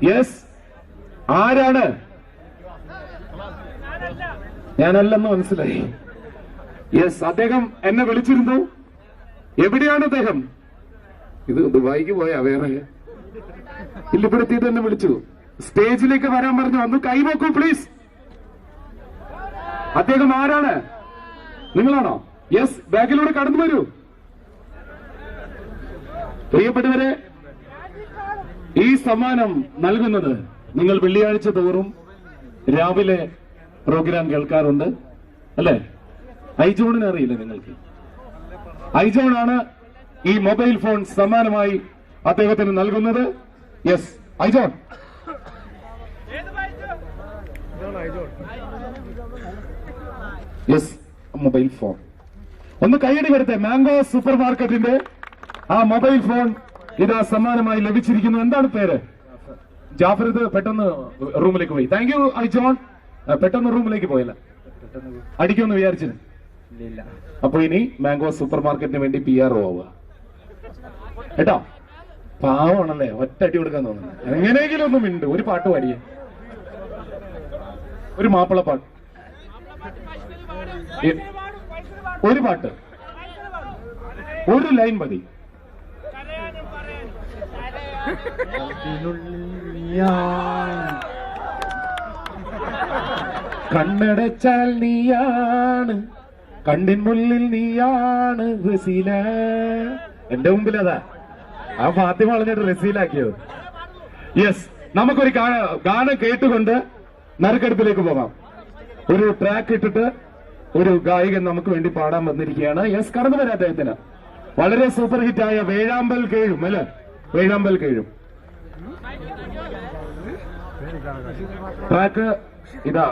Yes, ആരാണ്? ഞാനല്ലെന്ന് മനസ്സിലായി. Yes, അദ്ദേഹം എന്നെ വിളിച്ചിരുന്നു. എവിടെയാണ് അദ്ദേഹം? ഇത് ദുബായിക്ക് പോയാ വേറെ ഇല്ല, ഇവിടെ എത്തിയിട്ട് എന്നെ വിളിച്ചു. സ്റ്റേജിലേക്ക് വരാൻ പറഞ്ഞു. ഒന്ന് കൈവോക്കൂ പ്ലീസ്. അദ്ദേഹം ആരാണ്? നിങ്ങളാണോ? യെസ്, ബാഗിലൂടെ കടന്നു വരൂ. പ്രിയപ്പെട്ടവരെ, ഈ സമ്മാനം നൽകുന്നത് നിങ്ങൾ വെള്ളിയാഴ്ച തോറും രാവിലെ പ്രോഗ്രാം കേൾക്കാറുണ്ട് അല്ലെ? ഐജോണിനെ അറിയില്ലേ നിങ്ങൾക്ക്? ഐജോണാണ് ഈ മൊബൈൽ ഫോൺ സമ്മാനമായി അദ്ദേഹത്തിന് നൽകുന്നത്. Yes, Aijon. Yes, mobile phone. ഒന്ന് കൈയടി വരുത്തേ. മാംഗോ സൂപ്പർ മാർക്കറ്റിന്റെ ആ മൊബൈൽ ഫോൺ ഇതാ സമ്മാനമായി ലഭിച്ചിരിക്കുന്നു. എന്താണ് പേര്? ജാഫർ. ഇത് പെട്ടെന്ന് റൂമിലേക്ക് പോയി. Thank you Aijon. പെട്ടെന്ന് റൂമിലേക്ക് പോയല്ല, അടിക്കുമെന്ന് വിചാരിച്ചിന്. അപ്പൊ ഇനി മാംഗോ സൂപ്പർ മാർക്കറ്റിന് വേണ്ടി PR ആവുക കേട്ടോ. പാവമാണല്ലേ, ഒറ്റ അടി കൊടുക്കാൻ തോന്നുന്നു. എങ്ങനെയെങ്കിലും ഒന്നും ഉണ്ട്. ഒരു പാട്ട് പാടിയേ, ഒരു മാപ്പിളപ്പാട്ട്, ഒരു പാട്ട്, ഒരു ലൈൻ മതി. കണ്ണടച്ചാൽ നീയാണ്, കണ്ണിൻ മുള്ളിൽ നീയാണ് റസീല. എന്റെ മുമ്പിൽ അതാ ആ ഫാത്തിമ വളഞ്ഞിട്ട് റസീലാക്കിയത്. യെസ്, നമുക്കൊരു ഗാനം കേട്ടുകൊണ്ട് നറുക്കെടുപ്പിലേക്ക് പോകാം. ഒരു ട്രാക്ക് ഇട്ടിട്ട് ഒരു ഗായകൻ നമുക്ക് വേണ്ടി പാടാൻ വന്നിരിക്കുകയാണ്. യെസ്, കടന്നു വരാം അദ്ദേഹത്തിന്. വളരെ സൂപ്പർ ഹിറ്റായ വേഴാമ്പൽ കേഴും അല്ലെ? വേഴാമ്പൽ കേഴും ട്രാക്ക് ഇതാ.